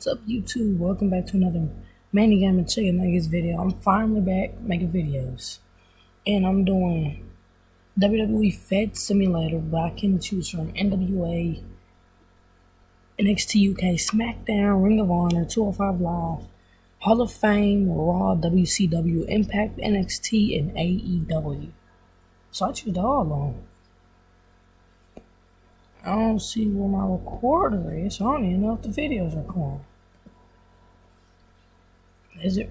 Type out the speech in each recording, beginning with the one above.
What's up, YouTube? Welcome back to another Manny Gaming Chicken Nuggets video. I'm finally back making videos, and I'm doing WWE Fed Simulator, but I can choose from NWA, NXT UK, SmackDown, Ring of Honor, 205 Live, Hall of Fame, Raw, WCW, Impact, NXT, and AEW. So I choose all of them. I don't see where my recorder is, so I don't even know if the video's recording. Is it?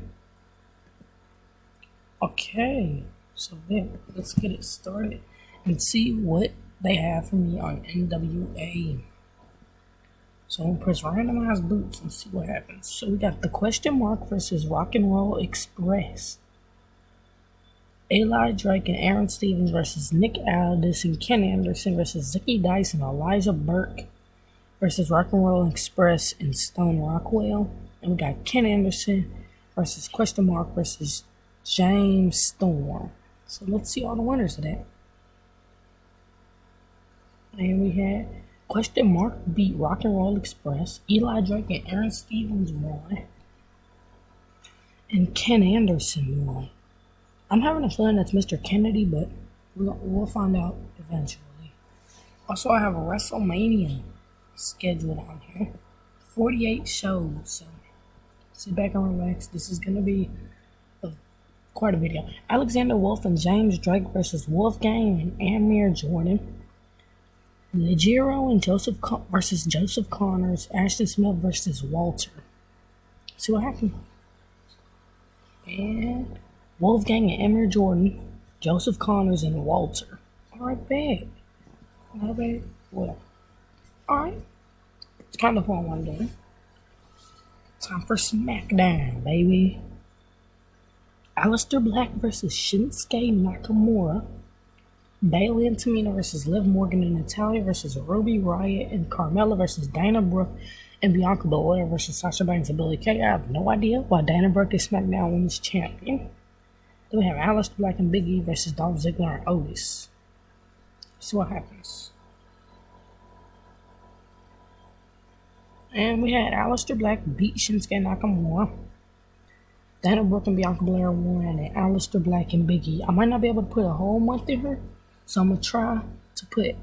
Okay, so then let's get it started and see what they have for me on NWA. So I'm gonna press randomize boots and see what happens. So we got the Question Mark versus Rock and Roll Express. Eli Drake and Aaron Stevens versus Nick Aldis and Ken Anderson versus Zicky Dice and Elijah Burke versus Rock and Roll Express and Stone Rockwell. And we got Ken Anderson versus Question Mark versus James Storm. So let's see all the winners of that. And we had Question Mark beat Rock and Roll Express. Eli Drake and Aaron Stevens won. And Ken Anderson won. I'm having a feeling that's Mr. Kennedy, but we'll find out eventually. Also, I have a WrestleMania scheduled on here. 48 shows, so sit back and relax. This is going to be quite a video. Alexander Wolf and James Drake versus Wolfgang and Amir Jordan. Ligero and Joseph versus Joseph Connors. Ashton Smith versus Walter. See what happens. And Wolfgang and Amir Jordan, Joseph Connors, and Walter. Alright, bad. Not bad. Well, alright. It's kind of fun one day. Time for SmackDown, baby. Aleister Black versus Shinsuke Nakamura. Bayley and Tamina versus Liv Morgan and Natalya versus Ruby Riott and Carmella versus Dana Brooke and Bianca Belair versus Sasha Banks and Billie Kay. I have no idea why Dana Brooke is SmackDown Women's Champion. Then we have Aleister Black and Big E versus Dolph Ziggler and Otis. See what happens. And we had Aleister Black beat Shinsuke Nakamura. Dana Brooke and Bianca Belair won, and Aleister Black and Big E. I might not be able to put a whole month in here, so I'm going to try to put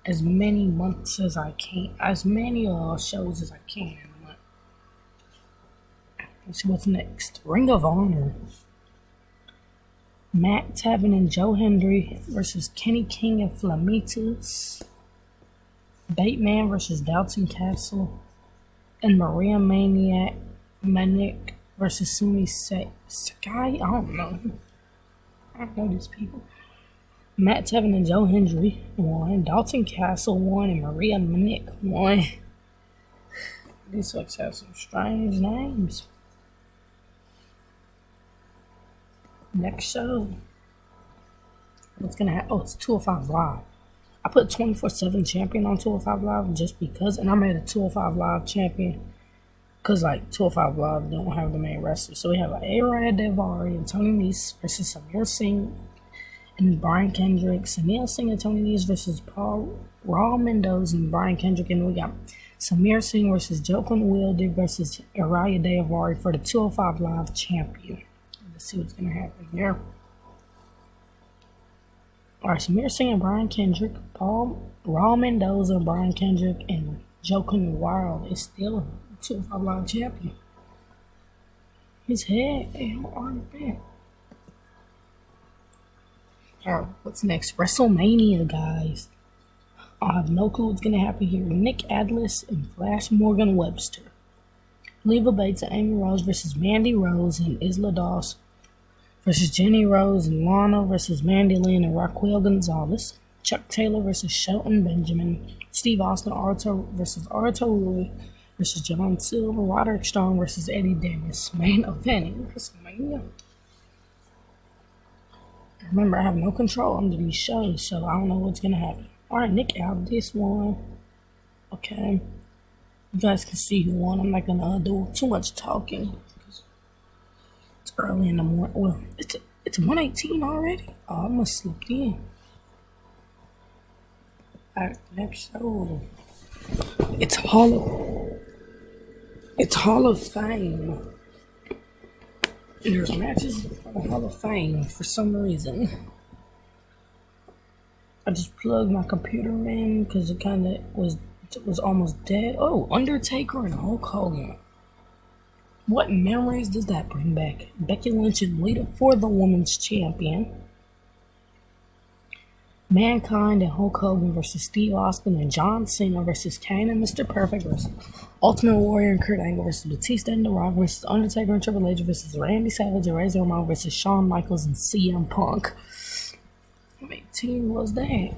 as many months as I can, as many shows as I can in a month. Let's see what's next. Ring of Honor. Matt Taven and Joe Hendry versus Kenny King and Flamitas. Bateman versus Dalton Castle. And Maria Manic versus Sumi Sakai. I don't know these people. Matt Taven and Joe Hendry won. Dalton Castle won. And Maria Manic won. These folks have some strange names. Next show. What's gonna happen? Oh, it's 205 Live. I put 24/7 champion on 205 Live just because, and I made a 205 Live champion because, like, 205 Live don't have the main wrestler. So we have Araya Daivari and Tony Nese versus Samir Singh and Brian Kendrick. Samir Singh and Tony Nese versus Raul Mendoza and Brian Kendrick. And we got Samir Singh versus Joaquin Wilde versus Araya Daivari for the 205 Live champion. Let's see what's gonna happen here. Alright, Samir Singh and Brian Kendrick, Raul Mendoza, Brian Kendrick, and Joaquin Wilde is still 205 Live champion. His head ain't on back. Alright, what's next? WrestleMania, guys. I have no clue what's gonna happen here. Nick Aldis and Flash Morgan Webster. Leva Bates and Amy Rose versus Mandy Rose and Isla Dawes versus Jenny Rose and Lana versus Mandy Lynn and Raquel Gonzalez. Chuck Taylor versus Shelton Benjamin. Steve Austin versus Arto Rui versus John Silver. Roderick Strong versus Eddie Dennis. Main event. WrestleMania. Remember, I have no control under these shows, so I don't know what's gonna happen. Alright, Nick Aldis won. Okay. You guys can see who won. I'm not gonna do too much talking because it's early in the morning. Well, it's 1:18 already. Oh, I must sleep in. Alright, next show. It's Hall It's Hall of Fame. There's matches for the Hall of Fame for some reason. I just plugged my computer in because it kind of was almost dead. Oh, Undertaker and Hulk Hogan. What memories does that bring back? Becky Lynch and Lita for the Women's Champion. Mankind and Hulk Hogan versus Steve Austin and John Cena versus Kane and Mr. Perfect versus Ultimate Warrior and Kurt Angle versus Batista and The Rock versus Undertaker and Triple H versus Randy Savage and Razor Ramon versus Shawn Michaels and CM Punk. How many team was that?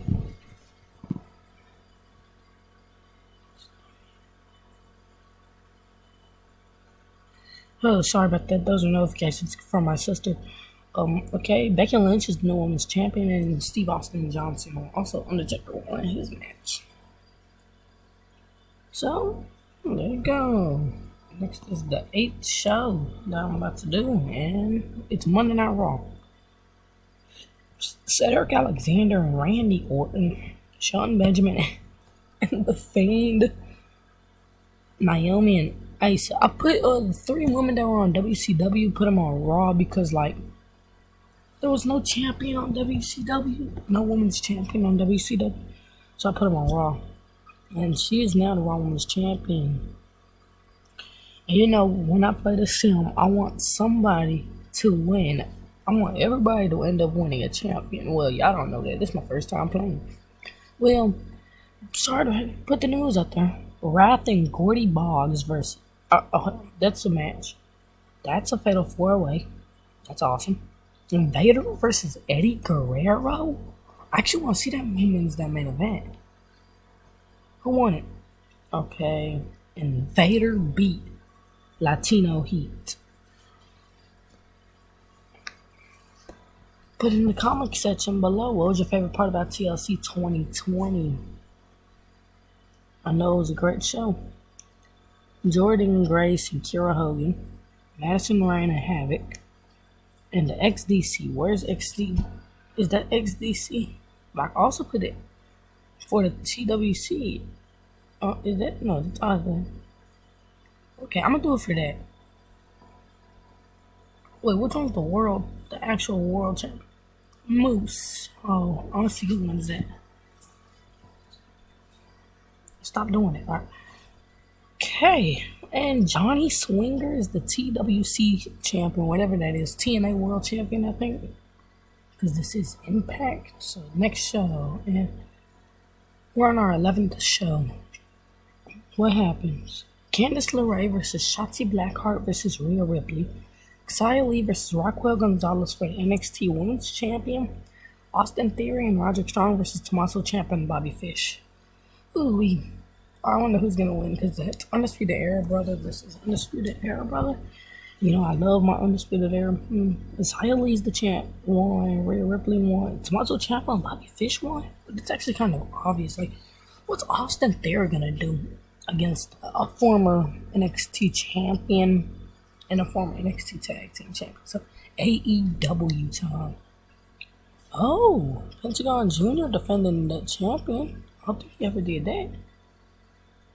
Oh, sorry about that. Those are notifications from my sister. Okay, Becky Lynch is the new women's champion, and Steve Austin and John Cena also Undertaker won his match. So, there you go. Next is the 8th show that I'm about to do, and it's Monday Night Raw. Cedric Alexander and Randy Orton, Shelton Benjamin, and The Fiend, Naomi and Ice. I put the 3 women that were on WCW, put them on Raw because, like, there was no champion on WCW, no women's champion on WCW, so I put them on Raw. And she is now the Raw Women's Champion. And you know, when I play the sim, I want somebody to win. I want everybody to end up winning a champion. Well, y'all don't know that. This is my first time playing. Well, sorry to put the news out there. Wrath and Gordy Boggs versus... that's a match. That's a fatal 4-way. That's awesome. Invader versus Eddie Guerrero? I actually want to see that women's that main event. Who won it? Okay. Invader beat Latino Heat. Put in the comment section below, what was your favorite part about TLC 2020? I know it was a great show. Jordan Grace and Kiera Hogan, Madison Rayne and Havoc, and the XDC. Where's XD? Is that XDC? I also put it for the TWC. Is that? No, that's other. Okay, I'm gonna do it for that. Wait, which one's the world? The actual world champion? Moose. Oh, I wanna see who wins that. Stop doing it. Alright. Okay. And Johnny Swinger is the TWC champion, whatever that is. TNA World Champion, I think. Because this is Impact. So, next show. And we're on our 11th show. What happens? Candice LeRae versus Shotzi Blackheart versus Rhea Ripley. Xia Li versus Raquel Gonzalez for the NXT Women's Champion. Austin Theory and Roderick Strong versus Tommaso Ciampa and Bobby Fish. Ooh, I wonder who's gonna win because that's Undisputed Era Brother versus Undisputed Era Brother. You know, I love my Undisputed Era. Xia Li's the champ won, Rhea Ripley won, Tommaso Ciampa and Bobby Fish won. But it's actually kind of obvious. Like, what's Austin Theory gonna do against a former NXT champion and a former NXT Tag Team champion? So AEW time. Oh, Pentagon Jr. defending the champion. I don't think he ever did that.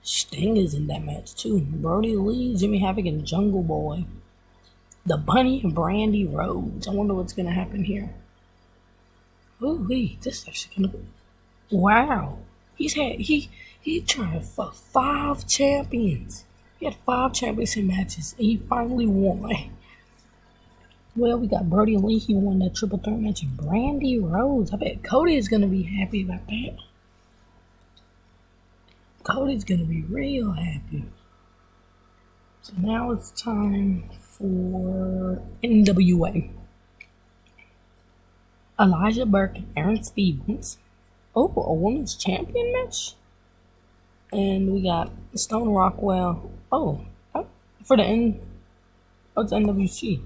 Sting is in that match too. Brody Lee, Jimmy Havoc, and Jungle Boy. The Bunny and Brandy Rhodes. I wonder what's gonna happen here. Ooh, this is actually gonna be... Wow. He tried for 5 champions. He had 5 championship matches and he finally won. Well, we got Brody Lee, he won that triple threat match, and Brandy Rhodes. I bet Cody is gonna be happy about that. Cody's gonna be real happy. So now it's time for NWA. Elijah Burke and Aaron Stevens. Oh, a women's champion match? And we got Stone Rockwell. Oh, for the it's NWC.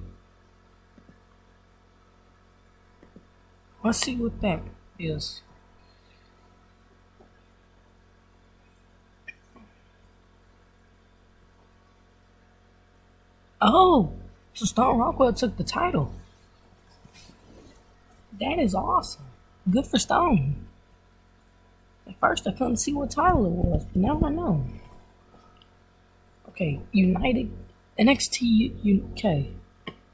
Let's see what that is. Oh, so Stone Rockwell took the title. That is awesome. Good for Stone. At first I couldn't see what title it was, but now I know. Okay, United NXT UK.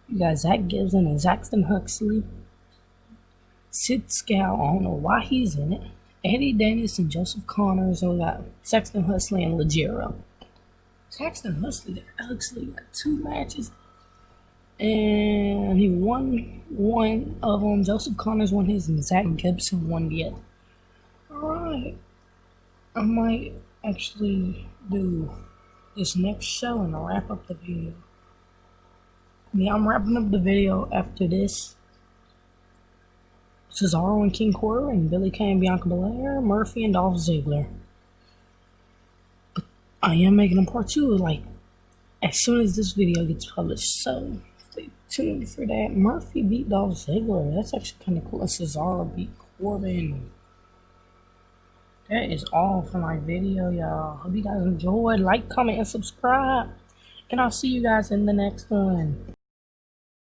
You got Zach Gibson and Zaxton Huxley. Sid Scout, I don't know why he's in it. Eddie Dennis and Joseph Connors. And we got Saxton Huxley and Legero. Saxton Huxley got 2 matches. And he won one of them. Joseph Connors won his and Zach Gibson won the other. Alright. I might actually do this next show and I'll wrap up the video. Yeah, I'm wrapping up the video after this. Cesaro and King Corbin, Billy Kay and Bianca Belair, Murphy and Dolph Ziggler. But I am making a part 2, like, as soon as this video gets published, so stay tuned for that. Murphy beat Dolph Ziggler, that's actually kind of cool. And Cesaro beat Corbin. That is all for my video, y'all. Hope you guys enjoyed. Like, comment, and subscribe. And I'll see you guys in the next one.